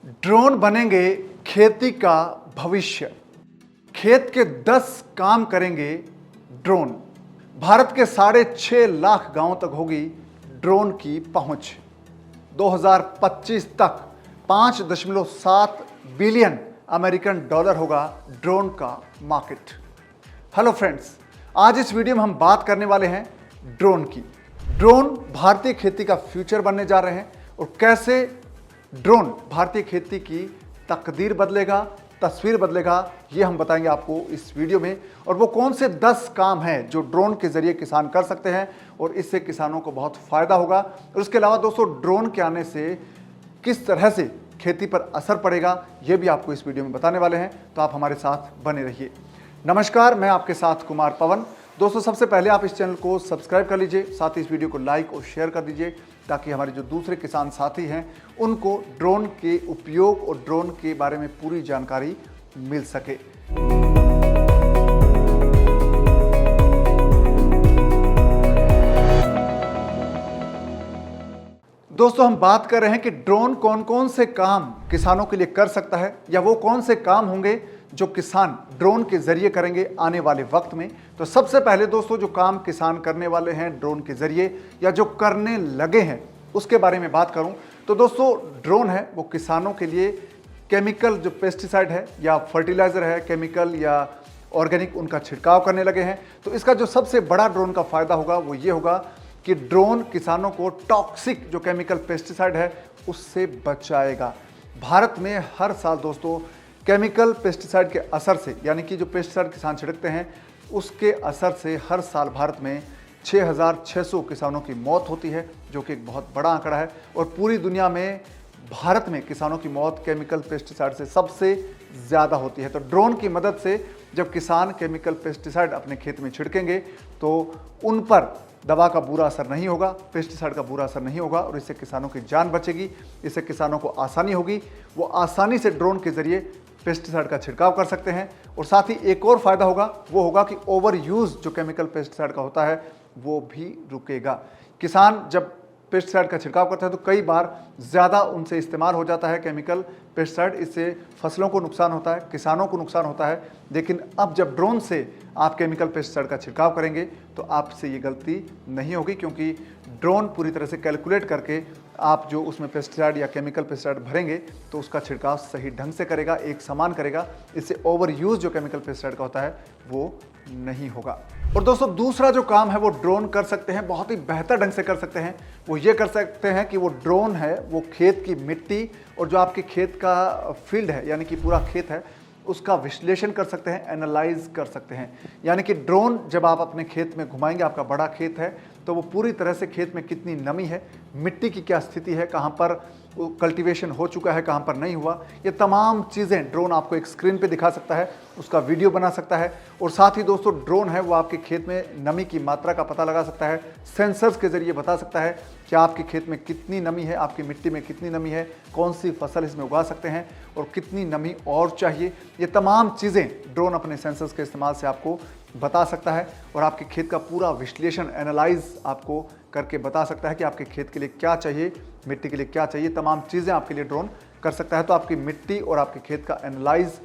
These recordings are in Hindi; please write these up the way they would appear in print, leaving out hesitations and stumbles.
ड्रोन बनेंगे खेती का भविष्य। खेत के 10 काम करेंगे ड्रोन। भारत के 6.5 लाख गांवों तक होगी ड्रोन की पहुंच। 2025 तक 5.7 बिलियन अमेरिकन डॉलर होगा ड्रोन का मार्केट। हेलो फ्रेंड्स, आज इस वीडियो में हम बात करने वाले हैं ड्रोन की। ड्रोन भारतीय खेती का फ्यूचर बनने जा रहे हैं और कैसे ड्रोन भारतीय खेती की तकदीर बदलेगा, तस्वीर बदलेगा, ये हम बताएंगे आपको इस वीडियो में। और वो कौन से 10 काम हैं जो ड्रोन के जरिए किसान कर सकते हैं और इससे किसानों को बहुत फायदा होगा। और उसके अलावा दोस्तों, ड्रोन के आने से किस तरह से खेती पर असर पड़ेगा, ये भी आपको इस वीडियो में बताने वाले हैं, तो आप हमारे साथ बने रहिए। नमस्कार, मैं आपके साथ कुमार पवन। दोस्तों, सबसे पहले आप इस चैनल को सब्सक्राइब कर लीजिए, साथ ही इस वीडियो को लाइक और शेयर कर दीजिए ताकि हमारे जो दूसरे किसान साथी हैं उनको ड्रोन के उपयोग और ड्रोन के बारे में पूरी जानकारी मिल सके। दोस्तों, हम बात कर रहे हैं कि ड्रोन कौन कौन से काम किसानों के लिए कर सकता है, या वो कौन से काम होंगे जो किसान ड्रोन के जरिए करेंगे आने वाले वक्त में। तो सबसे पहले दोस्तों, जो काम किसान करने वाले हैं ड्रोन के जरिए या जो करने लगे हैं उसके बारे में बात करूं तो दोस्तों, ड्रोन है वो किसानों के लिए केमिकल जो पेस्टिसाइड है या फर्टिलाइजर है, केमिकल या ऑर्गेनिक, उनका छिड़काव करने लगे हैं। तो इसका जो सबसे बड़ा ड्रोन का फायदा होगा वो ये होगा कि ड्रोन किसानों को टॉक्सिक जो केमिकल पेस्टिसाइड है उससे बचाएगा। भारत में हर साल दोस्तों केमिकल पेस्टिसाइड के असर से, यानी कि जो पेस्टिसाइड किसान छिड़कते हैं उसके असर से हर साल भारत में 6,600 किसानों की मौत होती है, जो कि एक बहुत बड़ा आंकड़ा है। और पूरी दुनिया में भारत में किसानों की मौत केमिकल पेस्टिसाइड से सबसे ज़्यादा होती है। तो ड्रोन की मदद से जब किसान केमिकल पेस्टिसाइड अपने खेत में छिड़केंगे तो उन पर दवा का बुरा असर नहीं होगा, पेस्टिसाइड का बुरा असर नहीं होगा और इससे किसानों की जान बचेगी, इससे किसानों को आसानी होगी। वो आसानी से ड्रोन के जरिए पेस्टिसाइड का छिड़काव कर सकते हैं। और साथ ही एक और फायदा होगा, वो होगा कि ओवर यूज जो केमिकल पेस्टिसाइड का होता है वो भी रुकेगा। किसान जब पेस्टिसाइड का छिड़काव करते हैं तो कई बार ज़्यादा उनसे इस्तेमाल हो जाता है केमिकल पेस्टिसाइड, इससे फसलों को नुकसान होता है, किसानों को नुकसान होता है। लेकिन अब जब ड्रोन से आप केमिकल पेस्टिसाइड का छिड़काव करेंगे तो आपसे ये गलती नहीं होगी, क्योंकि ड्रोन पूरी तरह से कैलकुलेट करके आप जो उसमें पेस्टिसाइड या केमिकल पेस्टिसाइड भरेंगे तो उसका छिड़काव सही ढंग से करेगा, एक समान करेगा। इससे ओवर यूज जो केमिकल पेस्टिसाइड का होता है वो नहीं होगा। और दोस्तों, दूसरा जो काम है वो ड्रोन कर सकते हैं, बहुत ही बेहतर ढंग से कर सकते हैं। वो ये कर सकते हैं कि वो ड्रोन है वो खेत की मिट्टी और जो आपके खेत का फील्ड है, यानी कि पूरा खेत है, उसका विश्लेषण कर सकते हैं, एनालाइज कर सकते हैं। यानी कि ड्रोन जब आप अपने खेत में घुमाएंगे, आपका बड़ा खेत है, तो वो पूरी तरह से खेत में कितनी नमी है, मिट्टी की क्या स्थिति है, कहाँ पर कल्टीवेशन हो चुका है, कहाँ पर नहीं हुआ, ये तमाम चीज़ें ड्रोन आपको एक स्क्रीन पे दिखा सकता है, उसका वीडियो बना सकता है। और साथ ही दोस्तों, ड्रोन है वो आपके खेत में नमी की मात्रा का पता लगा सकता है, सेंसर्स के जरिए बता सकता है कि आपके खेत में कितनी नमी है, आपकी मिट्टी में कितनी नमी है, कौन सी फसल इसमें उगा सकते हैं और कितनी नमी और चाहिए। ये तमाम चीज़ें ड्रोन अपने सेंसर्स के इस्तेमाल से आपको बता सकता है और आपके खेत का पूरा विश्लेषण, एनालाइज आपको करके बता सकता है कि आपके खेत के लिए क्या चाहिए, मिट्टी के लिए क्या चाहिए। तमाम चीज़ें आपके लिए ड्रोन कर सकता है। तो आपकी मिट्टी और आपके खेत का एनालाइज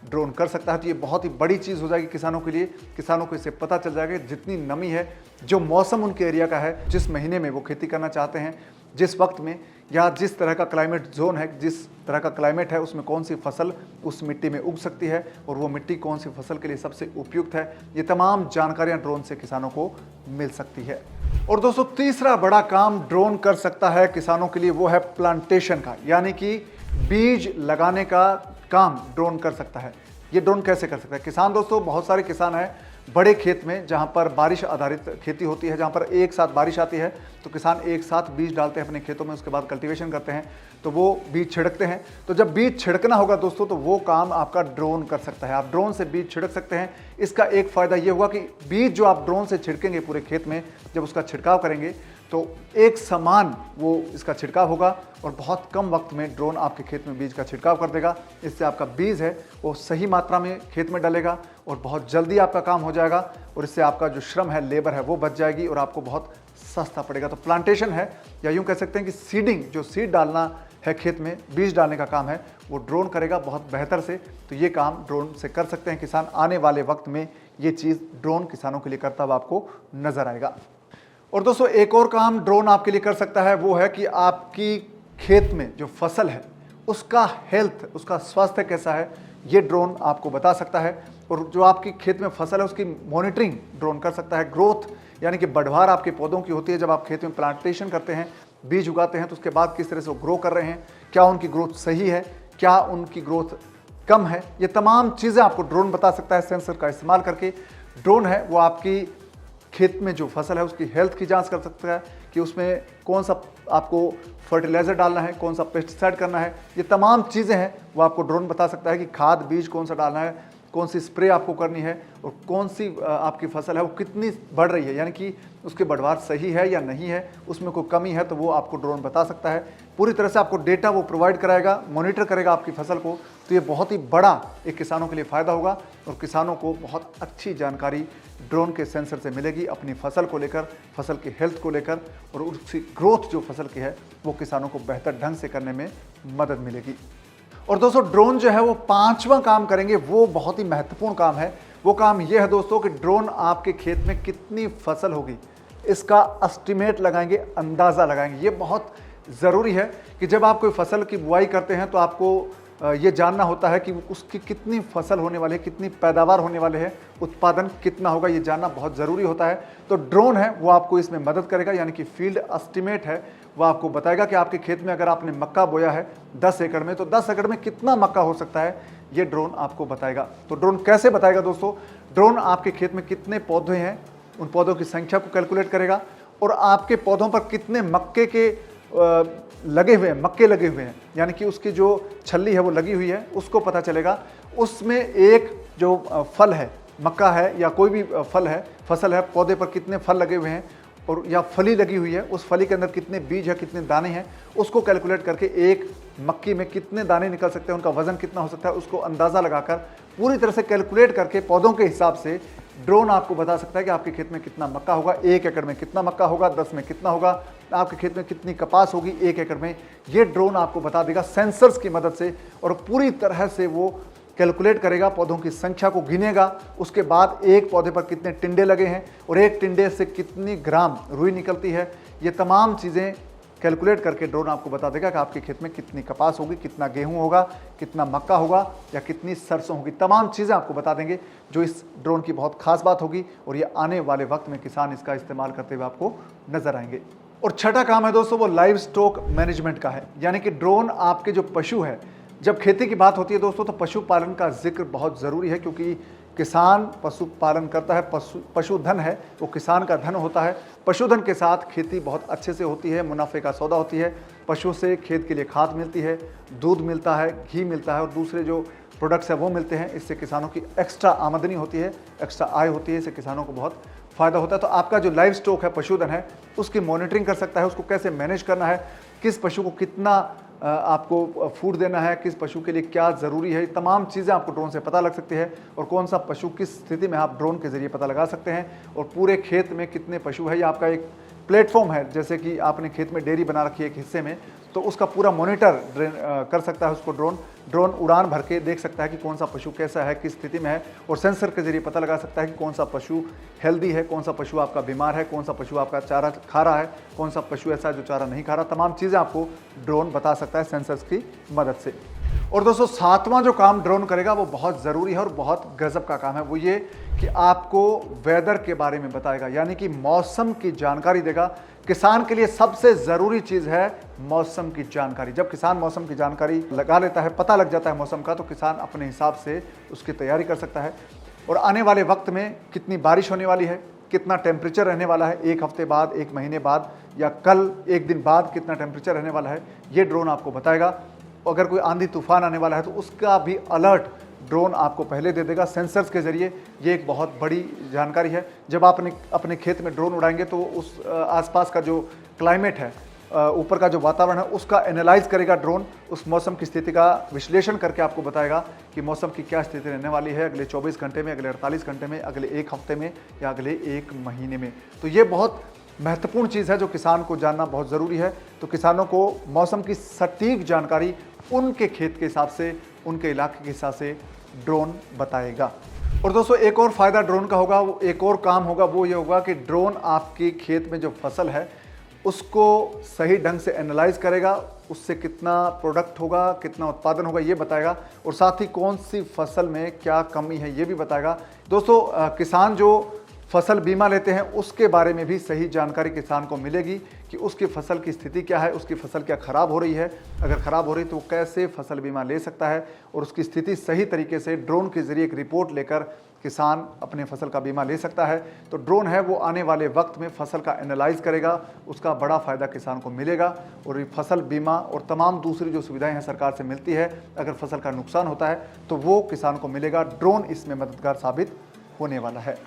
ड्रोन कर सकता है। तो ये बहुत ही बड़ी चीज़ हो जाएगी किसानों के लिए। किसानों को इससे पता चल जाएगा जितनी नमी है, जो मौसम उनके एरिया का है, जिस महीने में वो खेती करना चाहते हैं, जिस वक्त में, या जिस तरह का क्लाइमेट जोन है, जिस तरह का क्लाइमेट है, उसमें कौन सी फसल उस मिट्टी में उग सकती है और वो मिट्टी कौन सी फसल के लिए सबसे उपयुक्त है। ये तमाम जानकारियां ड्रोन से किसानों को मिल सकती है। और दोस्तों, तीसरा बड़ा काम ड्रोन कर सकता है किसानों के लिए, वो है प्लांटेशन का, यानी कि बीज लगाने का काम ड्रोन कर सकता है। ये ड्रोन कैसे कर सकता है किसान? दोस्तों, बहुत सारे किसान हैं बड़े खेत में जहां पर बारिश आधारित खेती होती है, जहां पर एक साथ बारिश आती है तो किसान एक साथ बीज डालते हैं अपने खेतों में, उसके बाद कल्टीवेशन करते हैं, तो वो बीज छिड़कते हैं। तो जब बीज छिड़कना होगा दोस्तों, तो वो काम आपका ड्रोन कर सकता है। आप ड्रोन से बीज छिड़क सकते हैं। इसका एक फ़ायदा ये होगा कि बीज जो आप ड्रोन से छिड़केंगे पूरे खेत में, जब उसका छिड़काव करेंगे तो एक समान वो इसका छिड़काव होगा और बहुत कम वक्त में ड्रोन आपके खेत में बीज का छिड़काव कर देगा। इससे आपका बीज है वो सही मात्रा में खेत में डलेगा और बहुत जल्दी आपका काम हो जाएगा और इससे आपका जो श्रम है, लेबर है, वो बच जाएगी और आपको बहुत सस्ता पड़ेगा। तो प्लांटेशन है, या यूँ कह सकते हैं कि सीडिंग, जो सीड डालना है खेत में, बीज डालने का काम है, वो ड्रोन करेगा बहुत बेहतर से। तो ये काम ड्रोन से कर सकते हैं किसान। आने वाले वक्त में ये चीज़ ड्रोन किसानों के लिए करता हुआ आपको नजर आएगा। और दोस्तों एक और काम ड्रोन आपके लिए कर सकता है, वो है कि आपकी खेत में जो फसल है उसका हेल्थ, उसका स्वास्थ्य कैसा है, ये ड्रोन आपको बता सकता है। और जो आपकी खेत में फसल है उसकी मॉनिटरिंग ड्रोन कर सकता है। ग्रोथ यानी कि बढ़वार आपके पौधों की होती है, जब आप खेत में प्लांटेशन करते हैं, बीज उगाते हैं, तो उसके बाद किस तरह से वो ग्रो कर रहे हैं, क्या उनकी ग्रोथ सही है, क्या उनकी ग्रोथ कम है, ये तमाम चीज़ें आपको ड्रोन बता सकता है। सेंसर का इस्तेमाल करके ड्रोन है वो आपकी खेत में जो फसल है उसकी हेल्थ की जांच कर सकता है कि उसमें कौन सा आपको फर्टिलाइज़र डालना है, कौन सा पेस्टिसाइड करना है, ये तमाम चीज़ें हैं वो आपको ड्रोन बता सकता है कि खाद बीज कौन सा डालना है, कौन सी स्प्रे आपको करनी है, और कौन सी आपकी फसल है वो कितनी बढ़ रही है, यानी कि उसके बढ़वार सही है या नहीं है, उसमें कोई कमी है तो वो आपको ड्रोन बता सकता है। पूरी तरह से आपको डेटा वो प्रोवाइड कराएगा, मॉनिटर करेगा आपकी फसल को। तो ये बहुत ही बड़ा एक किसानों के लिए फ़ायदा होगा और किसानों को बहुत अच्छी जानकारी ड्रोन के सेंसर से मिलेगी अपनी फसल को लेकर, फसल की हेल्थ को लेकर, और उसकी ग्रोथ जो फसल की है वो किसानों को बेहतर ढंग से करने में मदद मिलेगी। और दोस्तों ड्रोन जो है वो 5वां काम करेंगे, वो बहुत ही महत्वपूर्ण काम है। वो काम ये है दोस्तों कि ड्रोन आपके खेत में कितनी फसल होगी इसका एस्टिमेट लगाएंगे, अंदाज़ा लगाएंगे। ये बहुत ज़रूरी है कि जब आप कोई फसल की बुआई करते हैं तो आपको ये जानना होता है कि उसकी कितनी फसल होने वाली है, कितनी पैदावार होने वाले है, उत्पादन कितना होगा, ये जानना बहुत ज़रूरी होता है। तो ड्रोन है वो आपको इसमें मदद करेगा, यानी कि फील्ड एस्टिमेट है वो आपको बताएगा कि आपके खेत में अगर आपने मक्का बोया है 10 एकड़ में, तो 10 एकड़ में कितना मक्का हो सकता है, ये ड्रोन आपको बताएगा। तो ड्रोन कैसे बताएगा दोस्तों? ड्रोन आपके खेत में कितने पौधे हैं उन पौधों की संख्या को कैलकुलेट करेगा, और आपके पौधों पर कितने मक्के के लगे हुए हैं, मक्के लगे हुए हैं, यानी कि उसकी जो छल्ली है वो लगी हुई है, उसको पता चलेगा। उसमें एक जो फल है, मक्का है या कोई भी फल है, फसल है, पौधे पर कितने फल लगे हुए हैं और या फली लगी हुई है, उस फली के अंदर कितने बीज है, कितने दाने हैं, उसको कैलकुलेट करके एक मक्की में कितने दाने निकल सकते हैं, उनका वजन कितना हो सकता है, उसको अंदाज़ा लगाकर पूरी तरह से कैलकुलेट करके पौधों के हिसाब से ड्रोन आपको बता सकता है कि आपके खेत में कितना मक्का होगा, 1 एकड़ में कितना मक्का होगा, 10 में कितना होगा, आपके खेत में कितनी कपास होगी 1 एकड़ में। ये ड्रोन आपको बता देगा सेंसर्स की मदद से, और पूरी तरह से वो कैलकुलेट करेगा, पौधों की संख्या को गिनेगा, उसके बाद एक पौधे पर कितने टिंडे लगे हैं और एक टिंडे से कितनी ग्राम रुई निकलती है, ये तमाम चीज़ें कैलकुलेट करके ड्रोन आपको बता देगा कि आपके खेत में कितनी कपास होगी, कितना गेहूं होगा, कितना मक्का होगा या कितनी सरसों होगी। तमाम चीज़ें आपको बता देंगे, जो इस ड्रोन की बहुत खास बात होगी, और ये आने वाले वक्त में किसान इसका इस्तेमाल करते हुए आपको नजर आएंगे। और छठा काम है दोस्तों वो लाइव स्टॉक मैनेजमेंट का है, यानी कि ड्रोन आपके जो पशु है, जब खेती की बात होती है दोस्तों तो पशुपालन का जिक्र बहुत ज़रूरी है, क्योंकि किसान पशुपालन करता है, पशुधन है वो किसान का धन होता है। पशुधन के साथ खेती बहुत अच्छे से होती है, मुनाफे का सौदा होती है। पशु से खेत के लिए खाद मिलती है, दूध मिलता है, घी मिलता है और दूसरे जो प्रोडक्ट्स है वो मिलते हैं। इससे किसानों की एक्स्ट्रा आमदनी होती है, एक्स्ट्रा आय होती है, इससे किसानों को बहुत फ़ायदा होता है। तो आपका जो लाइव स्टॉक है, पशुधन है, उसकी मॉनिटरिंग कर सकता है, उसको कैसे मैनेज करना है, किस पशु को कितना आपको फूड देना है, किस पशु के लिए क्या ज़रूरी है, तमाम चीज़ें आपको ड्रोन से पता लग सकती है। और कौन सा पशु किस स्थिति में आप ड्रोन के ज़रिए पता लगा सकते हैं, और पूरे खेत में कितने पशु है। ये आपका एक प्लेटफॉर्म है, जैसे कि आपने खेत में डेयरी बना रखी है एक हिस्से में, तो उसका पूरा मॉनिटर कर सकता है उसको ड्रोन उड़ान भर के देख सकता है कि कौन सा पशु कैसा है, किस स्थिति में है, और सेंसर के जरिए पता लगा सकता है कि कौन सा पशु हेल्दी है, कौन सा पशु आपका बीमार है, कौन सा पशु आपका चारा खा रहा है, कौन सा पशु ऐसा है जो चारा नहीं खा रहा। तमाम चीज़ें आपको ड्रोन बता सकता है सेंसर्स की मदद से। और दोस्तों 7वां जो काम ड्रोन करेगा वो बहुत ज़रूरी है और बहुत गजब का काम है, वो ये कि आपको वेदर के बारे में बताएगा, यानी कि मौसम की जानकारी देगा। किसान के लिए सबसे ज़रूरी चीज़ है मौसम की जानकारी। जब किसान मौसम की जानकारी लगा लेता है, पता लग जाता है मौसम का, तो किसान अपने हिसाब से उसकी तैयारी कर सकता है। और आने वाले वक्त में कितनी बारिश होने वाली है, कितना टेम्परेचर रहने वाला है, 1 हफ्ते बाद, 1 महीने बाद या कल 1 दिन बाद कितना टेम्परेचर रहने वाला है, ये ड्रोन आपको बताएगा। अगर कोई आंधी तूफान आने वाला है तो उसका भी अलर्ट ड्रोन आपको पहले दे देगा सेंसर्स के जरिए। ये एक बहुत बड़ी जानकारी है। जब आप अपने खेत में ड्रोन उड़ाएंगे तो उस आसपास का जो क्लाइमेट है, ऊपर का जो वातावरण है, उसका एनालाइज करेगा ड्रोन, उस मौसम की स्थिति का विश्लेषण करके आपको बताएगा कि मौसम की क्या स्थिति रहने वाली है अगले 24 घंटे में, अगले 48 घंटे में, अगले 1 हफ्ते में या अगले 1 महीने में। तो ये बहुत महत्वपूर्ण चीज़ है जो किसान को जानना बहुत ज़रूरी है। तो किसानों को मौसम की सटीक जानकारी उनके खेत के हिसाब से, उनके इलाके के हिसाब से ड्रोन बताएगा। और दोस्तों एक और फ़ायदा ड्रोन का होगा, एक और काम होगा, वो ये होगा कि ड्रोन आपके खेत में जो फसल है उसको सही ढंग से एनालाइज करेगा, उससे कितना प्रोडक्ट होगा, कितना उत्पादन होगा ये बताएगा, और साथ ही कौन सी फसल में क्या कमी है ये भी बताएगा। दोस्तों किसान जो फसल बीमा लेते हैं उसके बारे में भी सही जानकारी किसान को मिलेगी कि उसकी फसल की स्थिति क्या है, उसकी फसल क्या खराब हो रही है, अगर खराब हो रही तो वो कैसे फसल बीमा ले सकता है, और उसकी स्थिति सही तरीके से ड्रोन के जरिए एक रिपोर्ट लेकर किसान अपने फसल का बीमा ले सकता है। तो ड्रोन है वो आने वाले वक्त में फसल का एनालाइज करेगा, उसका बड़ा फायदा किसान को मिलेगा, और ये फसल बीमा और तमाम दूसरी जो सुविधाएं हैं सरकार से मिलती है, अगर फसल का नुकसान होता है तो वो किसान को मिलेगा। ड्रोन इसमें मददगार साबित होने वाला है।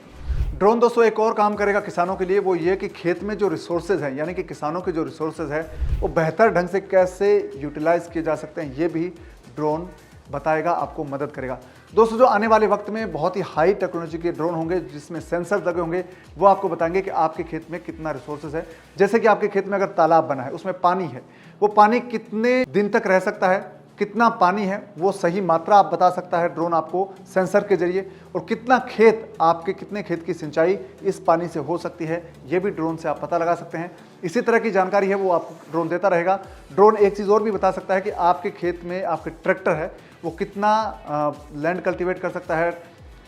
ड्रोन दोस्तों एक और काम करेगा किसानों के लिए, वो ये कि खेत में जो रिसोर्सेज हैं, यानी कि किसानों के जो रिसोर्सेज हैं वो बेहतर ढंग से कैसे यूटिलाइज किए जा सकते हैं, ये भी ड्रोन बताएगा, आपको मदद करेगा। दोस्तों जो आने वाले वक्त में बहुत ही हाई टेक्नोलॉजी के ड्रोन होंगे जिसमें सेंसर लगे होंगे, वो आपको बताएंगे कि आपके खेत में कितना रिसोर्सेज है। जैसे कि आपके खेत में अगर तालाब बना है, उसमें पानी है, वो पानी कितने दिन तक रह सकता है, कितना पानी है वो सही मात्रा आप बता सकता है ड्रोन आपको सेंसर के जरिए, और कितना खेत, आपके कितने खेत की सिंचाई इस पानी से हो सकती है ये भी ड्रोन से आप पता लगा सकते हैं। इसी तरह की जानकारी है वो आपको ड्रोन देता रहेगा। ड्रोन एक चीज़ और भी बता सकता है कि आपके खेत में आपके ट्रैक्टर है वो कितना लैंड कल्टीवेट कर सकता है,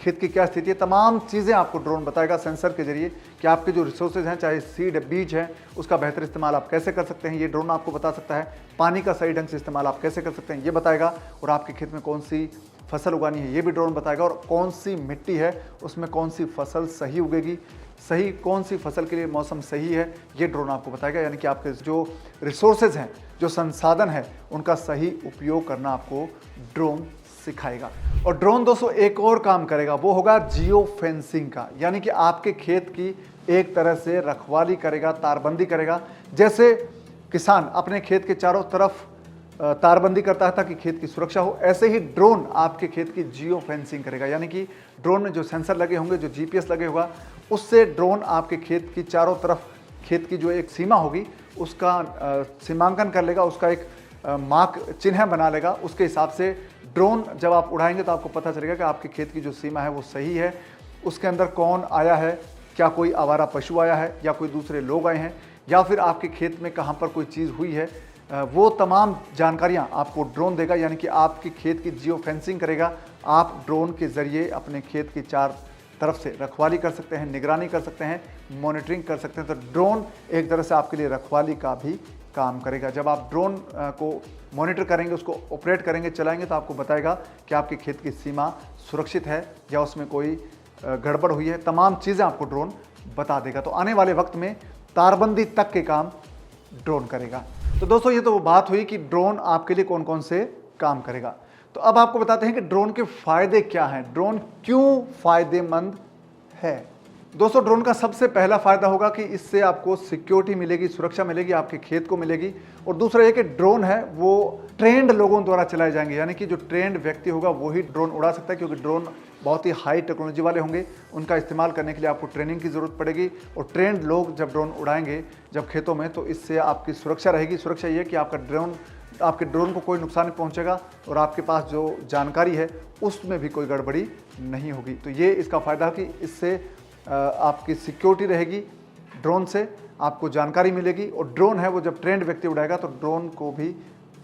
खेत की क्या स्थिति है, तमाम चीज़ें आपको ड्रोन बताएगा सेंसर के जरिए कि आपके जो रिसोर्सेज हैं, चाहे सीड बीज हैं, उसका बेहतर इस्तेमाल आप कैसे कर सकते हैं, ये ड्रोन आपको बता सकता है। पानी का सही ढंग से इस्तेमाल आप कैसे कर सकते हैं ये बताएगा, और आपके खेत में कौन सी फसल उगानी है ये भी ड्रोन बताएगा, और कौन सी मिट्टी है उसमें कौन सी फसल सही उगेगी, सही कौन सी फसल के लिए मौसम सही है ये ड्रोन आपको बताएगा। यानी कि आपके जो रिसोर्सेज हैं, जो संसाधन है, उनका सही उपयोग करना आपको ड्रोन सिखाएगा। और ड्रोन दोस्तों एक और काम करेगा, वो होगा जियो फेंसिंग का, यानी कि आपके खेत की एक तरह से रखवाली करेगा, तारबंदी करेगा। जैसे किसान अपने खेत के चारों तरफ तारबंदी करता है ताकि खेत की सुरक्षा हो, ऐसे ही ड्रोन आपके खेत की जियो फेंसिंग करेगा। यानी कि ड्रोन में जो सेंसर लगे होंगे, जो जीपीएस लगे होगा, उससे ड्रोन आपके खेत की चारों तरफ खेत की जो एक सीमा होगी उसका सीमांकन कर लेगा, उसका एक मार्क चिन्ह बना लेगा। उसके हिसाब से ड्रोन जब आप उड़ाएंगे तो आपको पता चलेगा कि आपके खेत की जो सीमा है वो सही है, उसके अंदर कौन आया है, क्या कोई आवारा पशु आया है या कोई दूसरे लोग आए हैं, या फिर आपके खेत में कहाँ पर कोई चीज़ हुई है, वो तमाम जानकारियाँ आपको ड्रोन देगा। यानी कि आपके खेत की जियो फेंसिंग करेगा। आप ड्रोन के ज़रिए अपने खेत की चार तरफ से रखवाली कर सकते हैं, निगरानी कर सकते हैं, मॉनिटरिंग कर सकते हैं। तो ड्रोन एक तरह से आपके लिए रखवाली का भी काम करेगा। जब आप ड्रोन को मॉनिटर करेंगे, उसको ऑपरेट करेंगे, चलाएंगे, तो आपको बताएगा कि आपके खेत की सीमा सुरक्षित है या उसमें कोई गड़बड़ हुई है, तमाम चीज़ें आपको ड्रोन बता देगा। तो आने वाले वक्त में तारबंदी तक के काम ड्रोन करेगा। तो दोस्तों ये तो वो बात हुई कि ड्रोन आपके लिए कौन कौन से काम करेगा। तो अब आपको बताते हैं कि ड्रोन के फायदे क्या हैं, ड्रोन क्यों फायदेमंद है। दोस्तों ड्रोन का सबसे पहला फायदा होगा कि इससे आपको सिक्योरिटी मिलेगी, सुरक्षा मिलेगी, आपके खेत को मिलेगी। और दूसरा ये कि ड्रोन है वो ट्रेंड लोगों द्वारा चलाए जाएंगे, यानी कि जो ट्रेंड व्यक्ति होगा वही ड्रोन उड़ा सकता है, क्योंकि ड्रोन बहुत ही हाई टेक्नोलॉजी वाले होंगे। उनका इस्तेमाल करने के लिए आपको ट्रेनिंग की ज़रूरत पड़ेगी, और ट्रेंड लोग जब ड्रोन उड़ाएंगे जब खेतों में, तो इससे आपकी सुरक्षा रहेगी। सुरक्षा ये कि आपके ड्रोन को कोई नुकसान नहीं पहुंचेगा, और आपके पास जो जानकारी है उसमें भी कोई गड़बड़ी नहीं होगी। तो ये इसका फ़ायदा है कि इससे आपकी सिक्योरिटी रहेगी, ड्रोन से आपको जानकारी मिलेगी। और ड्रोन है वो जब ट्रेंड व्यक्ति उड़ाएगा तो ड्रोन को भी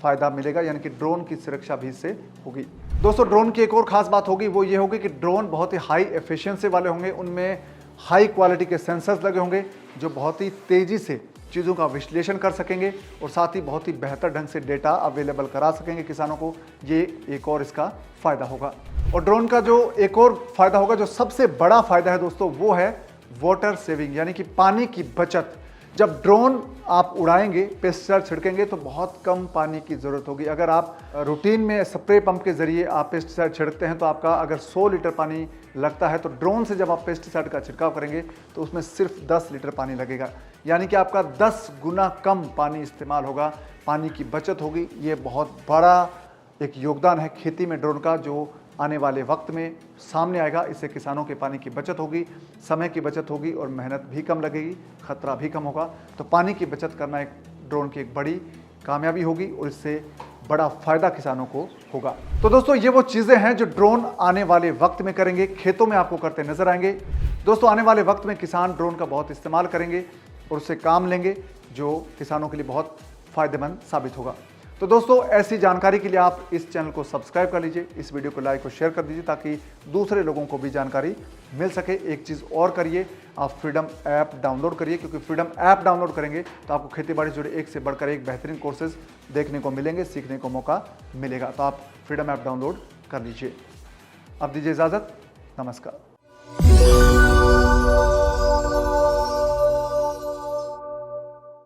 फ़ायदा मिलेगा, यानी कि ड्रोन की सुरक्षा भी इससे होगी। दोस्तों ड्रोन की एक और ख़ास बात होगी, वो ये होगी कि ड्रोन बहुत ही हाई एफिशिएंसी वाले होंगे, उनमें हाई क्वालिटी के सेंसर्स लगे होंगे जो बहुत ही तेज़ी से चीज़ों का विश्लेषण कर सकेंगे, और साथ ही बहुत ही बेहतर ढंग से डेटा अवेलेबल करा सकेंगे किसानों को। ये एक और इसका फ़ायदा होगा। और ड्रोन का जो एक और फ़ायदा होगा, जो सबसे बड़ा फ़ायदा है दोस्तों, वो है वाटर सेविंग, यानी कि पानी की बचत। जब ड्रोन आप उड़ाएंगे, पेस्टिसाइड छिड़केंगे, तो बहुत कम पानी की ज़रूरत होगी। अगर आप रूटीन में स्प्रे पंप के ज़रिए आप पेस्टिसाइड छिड़कते हैं तो आपका अगर 100 लीटर पानी लगता है, तो ड्रोन से जब आप पेस्टिसाइड का छिड़काव करेंगे तो उसमें सिर्फ 10 लीटर पानी लगेगा, यानी कि आपका 10 गुना कम पानी इस्तेमाल होगा, पानी की बचत होगी। ये बहुत बड़ा एक योगदान है खेती में ड्रोन का, जो आने वाले वक्त में सामने आएगा। इससे किसानों के पानी की बचत होगी, समय की बचत होगी और मेहनत भी कम लगेगी, खतरा भी कम होगा। तो पानी की बचत करना एक ड्रोन की एक बड़ी कामयाबी होगी और इससे बड़ा फायदा किसानों को होगा। तो दोस्तों ये वो चीजें हैं जो ड्रोन आने वाले वक्त में करेंगे, खेतों में आपको करते नजर आएंगे। दोस्तों आने वाले वक्त में किसान ड्रोन का बहुत इस्तेमाल करेंगे और उससे काम लेंगे जो किसानों के लिए बहुत फायदेमंद साबित होगा। तो दोस्तों ऐसी जानकारी के लिए आप इस चैनल को सब्सक्राइब कर लीजिए, इस वीडियो को लाइक और शेयर कर दीजिए ताकि दूसरे लोगों को भी जानकारी मिल सके। एक चीज़ और करिए, आप फ्रीडम ऐप डाउनलोड करिए, क्योंकि फ्रीडम ऐप डाउनलोड करेंगे तो आपको खेतीबाड़ी से जुड़े एक से बढ़कर एक बेहतरीन कोर्सेज देखने को मिलेंगे, सीखने को मौका मिलेगा। तो आप फ्रीडम ऐप डाउनलोड कर लीजिए। अब दीजिए इजाज़त, नमस्कार।